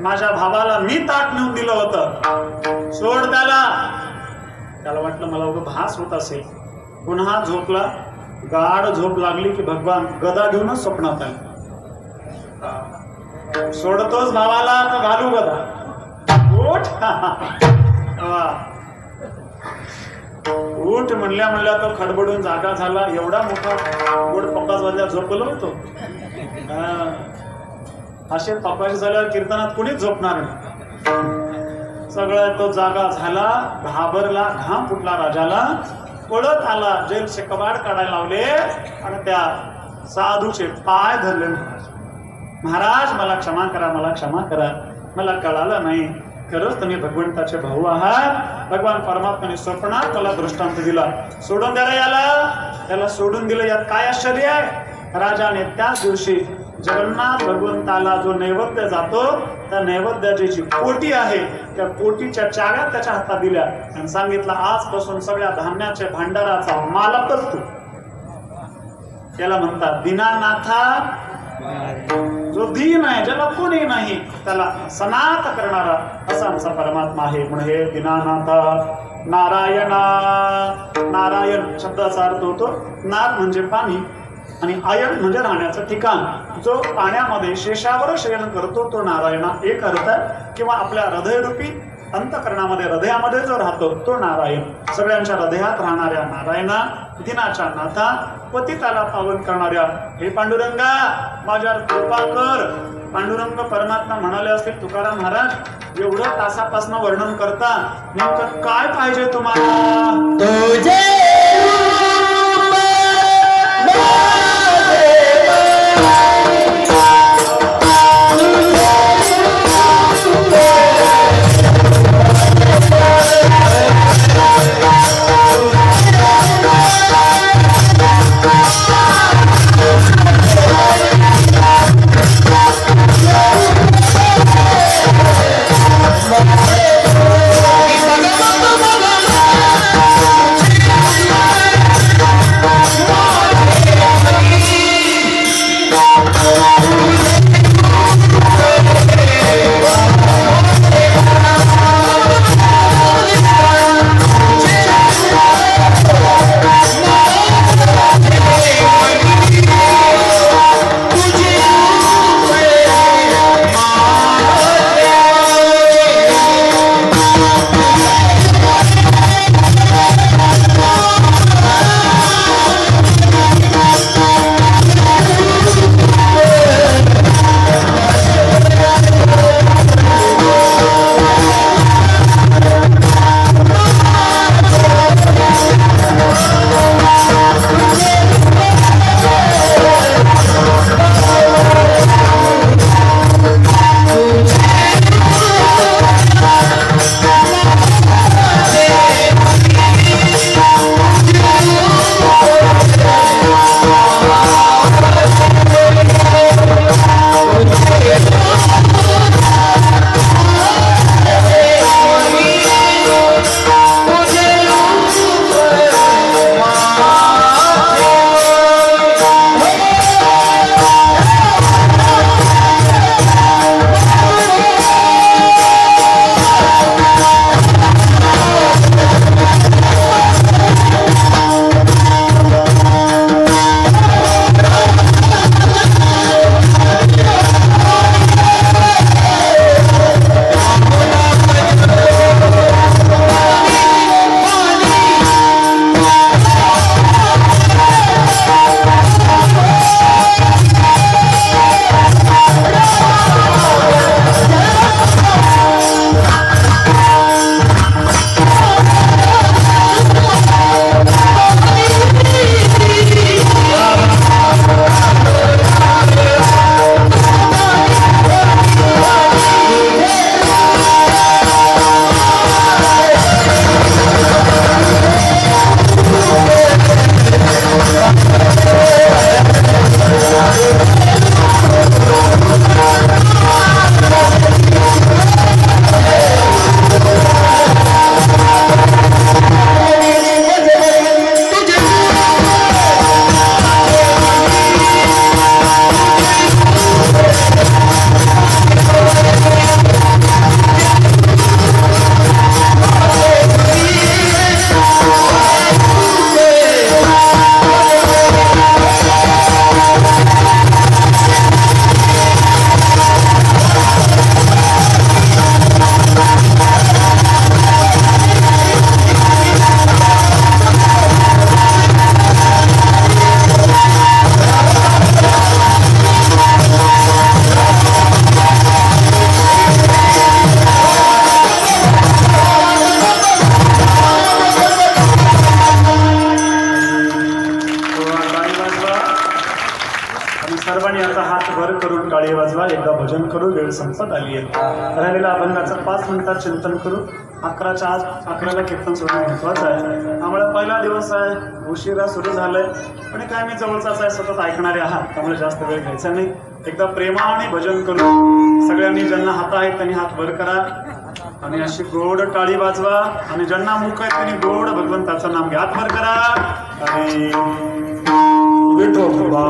माझ्या भावाला मी ताट नेऊन दिलं होतं, सोड त्याला. त्याला वाटलं मला उभं भास होत असेल. पुन्हा झोपला. गाढ झोप लागली की भगवान गदा घेऊनच स्वप्नात आले. सोडतोच भावाला का घालू गदा? उठ. उठ म्हणल्या तो खडबडून जागा झाला. एवढा मोठा गोड पप्पाच वाजल्या झोपलो होतो. असे पप्पाशी झाल्यावर कीर्तनात कुणीच झोपणार नाही. सगळं तो जागा झाला. घाबरला, घाम फुटला राजाला. पळत आला. जेलचे कबाड काढायला लावले आणि त्या साधूचे पाय धरले. महाराज मला क्षमा करा, मला क्षमा करा, मला कळालं नाही. खरंच तुम्ही भगवंताचे भाऊ आहात. भगवान परमात्म्याने स्वप्नात त्याला दृष्टांत दिला. सोडून द्या याला. त्याला सोडून दिलं. यात काय आश्चर्य आहे? राजाने त्याच दिवशी जगन्नाथ भगवंताला जो नैवेद्य जातो त्या नैवेद्याची जी पोटी आहे त्या पोटीच्या चाव्या त्याच्या हातात दिल्या आणि सांगितलं आजपासून सगळ्या धान्याच्या भांडाराचा मालकच तू. त्याला म्हणतात दीनानाथा. जो दीन आहे, ज्याला कोणी नाही त्याला सनात करणारा असा आमचा परमात्मा आहे. म्हणून हे दीनानाथा नारायणा. नारायण शब्दाचा अर्थ होतो नार म्हणजे पाणी आणि आयन म्हणजे राहण्याचं ठिकाण. जो पाण्यामध्ये शेषावर शयन करतो तो नारायणा एक अर्थ आहे. किंवा आपल्या हृदयरूपी अंतकरणामध्ये हृदयामध्ये जो राहतो तो नारायण. सगळ्यांच्या हृदयात राहणाऱ्या नारायणा. दिनाच्या नाथा. पतिताला पावन करणाऱ्या हे पांडुरंगा माझ्यावर कृपा कर. पांडुरंग परमात्मा म्हणाले असतील तुकाराम महाराज एवढं तासापासून वर्णन करता नेमकं काय पाहिजे तुम्हाला? एकदा भजन करू, वेळ संपत आली आहे. राहिलेल्या अभंगाचं 5 मिनिटात चिंतन करू. 11ला कीर्तन सोडणं महत्वाचं आहे. त्यामुळे पहिला दिवस आहे, उशिरा सुरू झालंय, पण काय मी जवळचाच आहे, सतत ऐकणारे आहात, त्यामुळे जास्त वेळ घ्यायचा नाही. एकदा प्रेमाने भजन करू. सगळ्यांनी ज्यांना हात आहेत त्यांनी हात वर करा आणि अशी गोड टाळी वाजवा. आणि ज्यांना मुख आहेत त्यांनी गोड भगवंताचं नाम घ्या, हात वर करा आणि विठोबा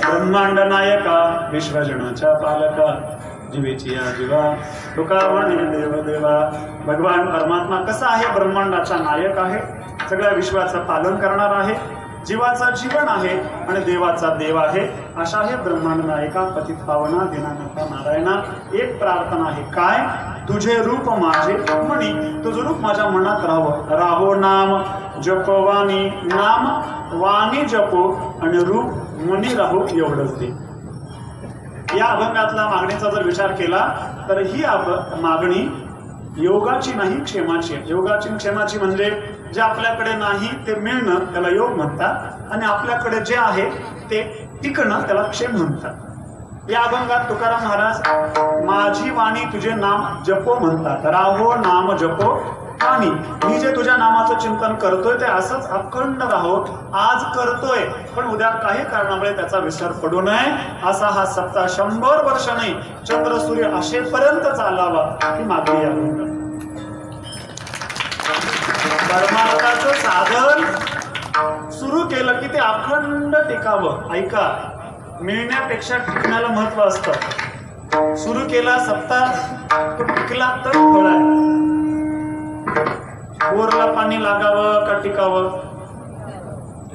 ब्रह्मांड नायका विश्वजनाच्या पालका जीवेची या जीवा तुकावणी देव देवा. भगवान परमात्मा कसा आहे? ब्रह्मांडाचा नायक आहे, सगळ्या विश्वाचं पालन करणार आहे, जीवाचा जीवन आहे आणि देवाचा देव आहे. अशा हे ब्रह्मांड नायका पतित पावना दिनानाथा नारायणा. एक प्रार्थना आहे, काय? तुझे रूप माझे मणी, तुझं रूप माझ्या मनात राहावं. राहो नाम जपवानी, नाम वाणी जपो आणि रूप मनी राहो, एवढंच दे. या अभंगातला मागणीचा जर विचार केला तर ही मागणी योगाची नाही, क्षेमाची आहे. योगाची क्षेमाची म्हणजे जे आपल्याकडे नाही ते मिळणं त्याला योग म्हणतात आणि आपल्याकडे जे आहे ते टिकणं त्याला क्षेम म्हणतात. या अभंगात तुकाराम महाराज माझी वाणी तुझे नाम जपो म्हणतात. राहो नाम जपो वाणी. मी जे तुझ्या नामाचं चिंतन करतोय ते असंच अखंड राहो. आज करतोय पण उद्या काही कारणामुळे त्याचा विसर पडू नये. असा हा सप्ताह 100 वर्ष नाही, चंद्र सूर्य असेपर्यंत चालावा ही मागणी आहे. परमार्थाचं साधन सुरू केलं की ते अखंड टिकावं. ऐका, मिळण्यापेक्षा टिकण्याला महत्व असतं. सुरू केला सप्ताह तो टिकला तर फळ आहे. बोरला पाणी लागावं का टिकावं?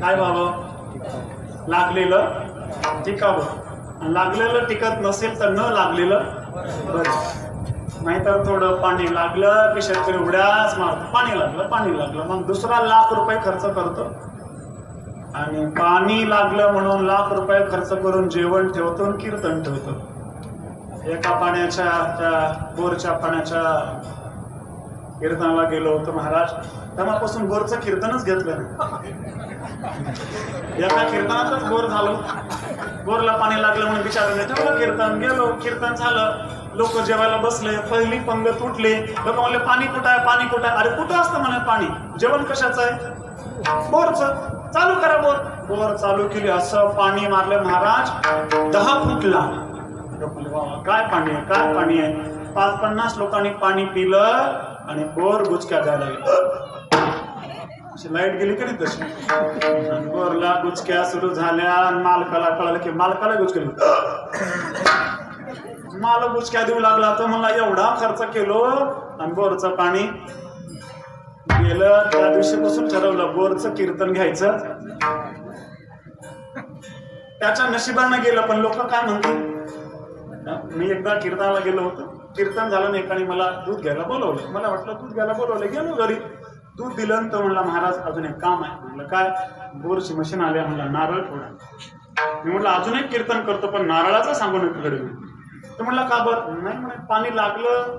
काय व्हावं? लागलेलं टिकावं. लागलेलं टिकत नसेल तर न लागलेलं बरं. नाहीतर थोडं पाणी लागलं की शेतकरी उड्याच मारतो. पाणी लागलं मग दुसरा लाख रुपये खर्च करतो आणि पाणी लागलं म्हणून लाख रुपये खर्च करून जेवण ठेवतो आणि कीर्तन ठेवतो. एका पाण्याच्या त्या बोरच्या पाण्याच्या कीर्तनाला गेलो होतो महाराज, तेव्हापासून बोरचं कीर्तनच घेतलं नाही. एका कीर्तनातच बोर झालो. बोरला पाणी लागलं म्हणून विचारलं ठेवलं कीर्तन. गेलो, कीर्तन झालं, लोक जेवायला बसले, पहिली पंगत उठले. लोक म्हणले पाणी कुठं आहे, पाणी कुठं आहे? अरे कुठं असतं म्हणे पाणी? जेवण कशाचं आहे? बोरचं. चालू करा बोर. बोर चालू केली, असं पाणी मारलं महाराज 10 फुटला. काय पाणी आहे, काय पाणी आहे? 50 लोकांनी पाणी पिलं आणि बोर बुचक्या द्यायला लागले. अशी लाईट गेली की नाही तशी. बोरला गुचक्या सुरू झाल्या. मालकाला कळलं की मालकाला गुचकेली. माल गुचक्या देऊ लागला. तर मला एवढा खर्च केलो आणि बोरचं पाणी गेलं. त्या दिवशीपासून ठरवलं बोरचं कीर्तन घ्यायचं. त्याच्या नशिबानं गेलं. पण लोक काय म्हणतील. मी एकदा कीर्तनाला गेलो होतो. कीर्तन झालं नाही एकाने मला दूध घ्यायला बोलवलं. मला वाटलं दूध घ्यायला बोलवलं. गेलो घरी दूध दिलं. तर म्हणला महाराज अजून एक काम आहे. म्हणलं काय. बोरची मशीन आली. म्हणला नारळ थोडा. मी म्हटलं अजून एक कीर्तन करतो पण नारळाचं सांगू नका कडे. तर म्हणलं का बरं. नाही म्हणे पाणी लागलं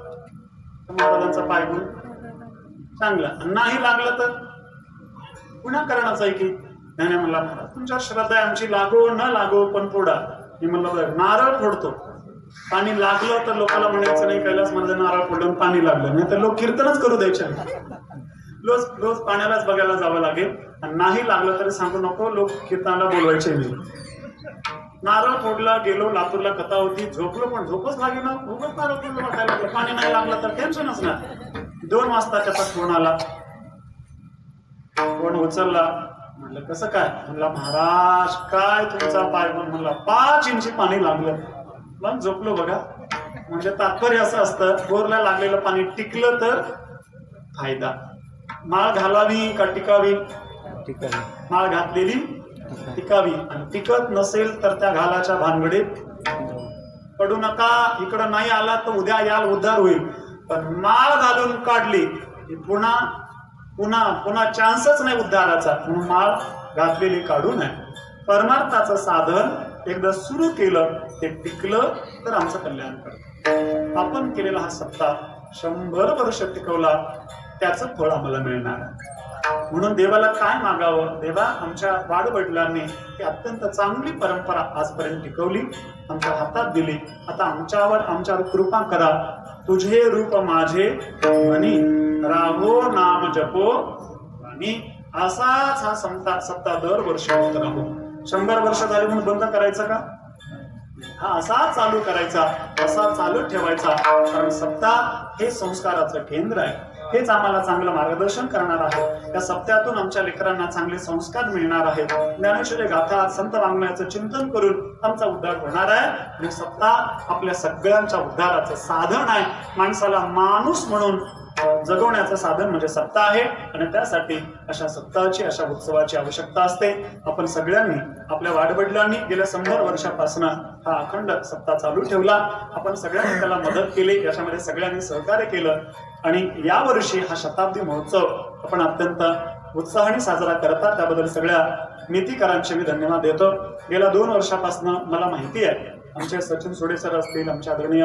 तर महाराजांचा पाय गुण चांगलं. नाही लागलं तर पुन्हा करण्याचं आहे की. नाही म्हणला महाराज तुमच्यावर श्रद्धा आहे आमची. लागो न लागो पण फोडा. मी म्हणलं नारळ फोडतो. पाणी लागलं तर लोकांना म्हणायचं नाही कैलास म्हणजे नारळ फोडून पाणी लागलं. नाही तर लोक कीर्तनच करू द्यायचे. रोज रोज पाण्यालाच बघायला जावं लागेल. आणि नाही लागलं तरी सांगू नको. लोक कीर्तनाला बोलवायचे नाही. नारळ फोडला. गेलो लातूरला कथा होती. झोपलो पण झोपच लागेल ना. उगाच नारळ फोडलं बघायला लागलं. पाणी नाही लागलं तर टेन्शनच नाही. 2 वाजता त्याचा फोन आला. फोन उचलला. म्हणलं कसं काय. म्हणला महाराज काय तुमचा पाय गुण. म्हणला 5 इंची पाणी लागलं. मग झोपलो बघा. म्हणजे तात्पर्य असं असतं बोरला लागलेलं पाणी टिकलं तर फायदा. माळ घालावी का टिकावी. माळ घातलेली टिकावी. आणि टिकत नसेल तर त्या घालाच्या भानगडीत पडू नका. इकडं नाही आला तर उद्या याल उद्धार होईल. पण माळ घालून काढली की पुन्हा पुन्हा पुन्हा चान्सच नाही उद्धाराचा. म्हणून माळ घातलेली काढू नये. परमार्थाचं साधन एकदा सुरू केलं ते टिकलं तर आमचं कल्याण करतं. आपण केलेला हा सप्ताह 100 वर्ष टिकवला त्याचं फळ आम्हाला मिळणार आहे. म्हणून देवाला काय मागावं. देवा आमच्या वाडवडिलांनी ही अत्यंत चांगली परंपरा आजपर्यंत टिकवली. आमच्या हातात दिली. आता आमच्यावर कृपा करा. तुझे रूप माझे मनी राहो नाम जपो आणि असाच हा सप्ताह दरवर्षी होत राहू. 100 वर्ष झाली म्हणून बंद करायचं का. हा असा चालू करायचा. असा चालू ठेवायचा. कारण सप्ताह हे संस्काराचं केंद्र आहे. हेच आम्हाला चांगलं मार्गदर्शन करणार आहे. या सप्त्यातून आमच्या लेकरांना चांगले संस्कार मिळणार आहेत. ज्ञानेश्वरी गाथा संत वाङ्मयाचं चिंतन करून आमचा उद्धार होणार आहे. आणि सप्ताह आपल्या सगळ्यांच्या उद्धाराचं साधन आहे. माणसाला माणूस म्हणून जगवण्याचं साधन म्हणजे सप्ताह आहे. आणि त्यासाठी अशा सप्ताहाची अशा उत्सवाची आवश्यकता असते. आपण सगळ्यांनी आपल्या वाडवडिलांनी गेल्या 100 वर्षापासून हा अखंड सप्ताह चालू ठेवला. आपण सगळ्यांनी त्याला मदत केली. याच्यामध्ये सगळ्यांनी सहकार्य केलं. आणि यावर्षी हा शताब्दी महोत्सव आपण अत्यंत उत्साहाने साजरा करतात. त्याबद्दल सगळ्या नीतिकारांचे मी धन्यवाद देतो. गेल्या 2 वर्षापासून मला माहिती आहे आमचे सचिन सोडे सर असतील, आमचे आदरणीय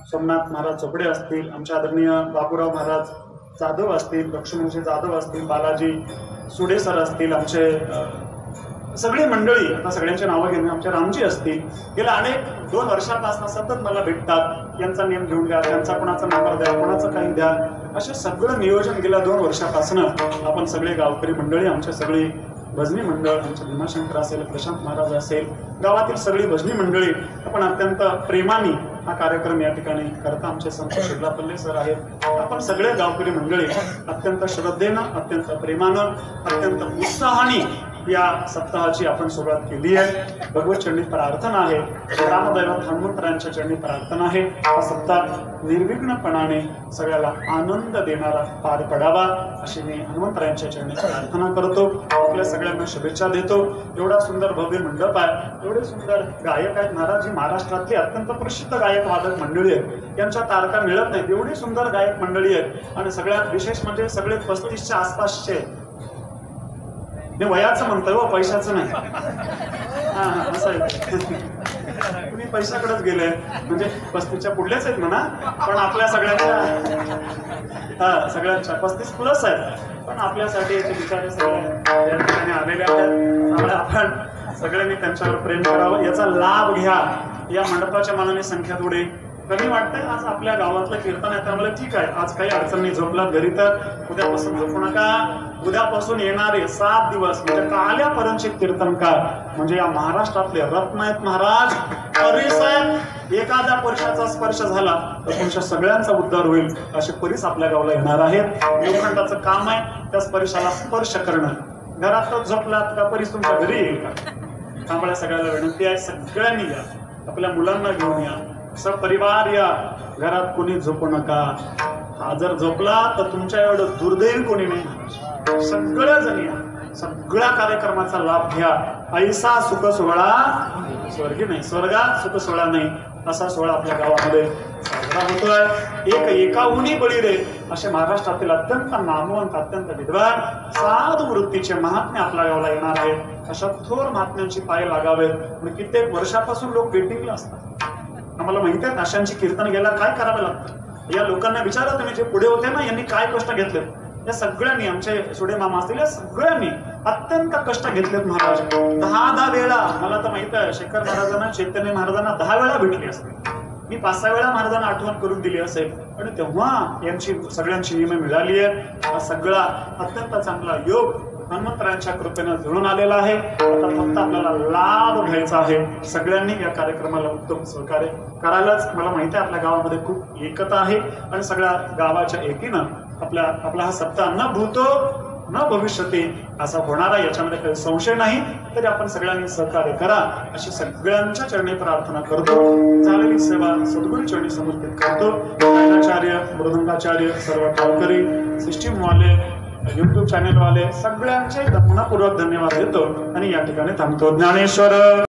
सोमनाथ महाराज चोपडे असतील, आमचे आदरणीय बाबूराव महाराज जाधव असतील, लक्ष्मणजी जाधव असतील, बालाजी सुडे सर असतील, आमचे सगळी मंडळी आता सगळ्यांची नावं घेऊन आमचे रामजी असतील. गेल्या अनेक 2 वर्षापासून सतत मला भेटतात. यांचा नेम घेऊन द्या, त्यांचा कोणाचा नंबर द्या, कोणाचं काही द्या. असे सगळं नियोजन गेल्या 2 वर्षापासून आपण सगळे गावकरी मंडळी, आमच्या सगळी भजनी मंडळ, आमचे भीमाशंकर असेल, प्रशांत महाराज असेल, गावातील सगळी भजनी मंडळी आपण अत्यंत प्रेमाने हा कार्यक्रम या ठिकाणी करता. आमचे संत शिरलापल्ले सर आहेत. आपण सगळे गावकरी मंडळी अत्यंत श्रद्धेनं, अत्यंत प्रेमानं, अत्यंत उत्साहाने या सप्ताहाची आपण सुरुवात केली आहे. भगवत चरणी प्रार्थना आहे. रामदैवत हनुमंतरायांच्या चरणी प्रार्थना आहे. हा सप्ताह निर्विघ्नपणाने सगळ्याला आनंद देणारा पार पडावा अशी मी हनुमंतरायांच्या चरणी प्रार्थना करतो. आपल्या सगळ्यांना शुभेच्छा देतो. एवढा सुंदर भव्य मंडप आहे. एवढे सुंदर गायक आहेत. महाराज ही महाराष्ट्रातली अत्यंत प्रसिद्ध गायक वादक मंडळी आहेत. यांच्या तारखा मिळत नाहीत. एवढी सुंदर गायक मंडळी आहेत. आणि सगळ्यात विशेष म्हणजे सगळे 35च्या आसपासचे आहेत. हे वयाचं म्हणतोय व पैशाचं नाही. हा असं आहे. तुम्ही पैशाकडेच गेले म्हणजे 35च्या पुढलेच आहेत म्हणा. पण आपल्या सगळ्यांच्या 35 प्लस आहेत. पण आपल्यासाठी ते बिचारे सगळे या ठिकाणी आलेले आहेत. त्यामुळे आपण सगळ्यांनी त्यांच्यावर प्रेम करावं. याचा लाभ घ्या. या मंडपाच्या मानाने संख्या थोडी कमी वाटतंय. आज आपल्या गावातलं कीर्तन आहे त्यामुळे ठीक आहे. आज काही अडचणी झोपलात घरी तर उद्यापासून झोपू नका. उद्यापासून येणारे 7 दिवस म्हणजे काल्यापर्यंतचे कीर्तनकार म्हणजे या महाराष्ट्रातले रत्न आहेत महाराज. अरे साहेब एखाद्या पुरुषाचा स्पर्श झाला तर तुमच्या सगळ्यांचा उद्धार होईल असे परीस आपल्या गावाला येणार आहेत. लोखंडाचं काम आहे त्या स्पर्शाला स्पर्श करणं. घरात झोपलात का परीस तुमच्या घरी येईल का? आम्हाला सगळ्याला विनंती आहे, सगळ्यांनी या, आपल्या मुलांना घेऊन या, सपरिवार या. घरात कोणी झोपू नका. हा जर झोपला तर तुमच्या एवढं दुर्दैवी कोणी नाही. सगळ्या जण या, सगळ्या कार्यक्रमाचा लाभ घ्या. ऐसा सुख सोहळा स्वर्गी नाही, स्वर्गात सुख सोहळा नाही असा सोहळा आपल्या गावामध्ये साजरा होतोय. एकाहुनी बळी रे असे महाराष्ट्रातील अत्यंत नामवंत, अत्यंत विद्वान साधू वृत्तीचे महात्मे आपल्या गावाला येणार आहेत. अशा थोर महात्म्यांची पाय लागावेत. कित्येक वर्षापासून लोक वेटिंगला असतात. आम्हाला माहिती आहे अशांची कीर्तन घ्यायला काय करावं लागतं. या लोकांना विचारा तुम्ही, जे पुढे होते ना यांनी काय कष्ट घेतले. या सगळ्यांनी, आमचे सुडे मामा असतील, या सगळ्यांनी अत्यंत कष्ट घेतलेत महाराज. 10 वेळा, मला तर माहित आहे शेखर महाराजांना, चैतन्य महाराजांना 10 वेळा भेटली असते. मी 5-6 वेळा महाराजांना आठवण करून दिली असेल. आणि तेव्हा यांची सगळ्यांची नियम मिळाली आहे. हा सगळा अत्यंत चांगला योग हनुमंतरायांच्या कृपेनं जुळून आलेला आहे. आता फक्त आपल्याला लाभ घ्यायचा आहे. सगळ्यांनी या कार्यक्रमाला उत्तम सहकार्य करायलाच. मला माहिती आहे आपल्या गावामध्ये खूप एकता आहे आणि सगळ्या गावाच्या एकीनं आपला हा सप्ताह न भूतो न भविष्यती असा होणारा, याच्यामध्ये काही संशय नाही. तरी आपण सगळ्यांनी सहकार्य करा अशी सगळ्यांच्या चरणी प्रार्थना करतो. झालेली सेवा सद्गुरू चरणी समर्पित करतो. गायनाचार्य, मृदंगाचार्य, सर्व ठावकरी, सिस्टीम वाले, YouTube चॅनेल वाले सगळ्यांचे मनपूर्वक धन्यवाद देतो आणि या ठिकाणी थांबतो. ज्ञानेश्वर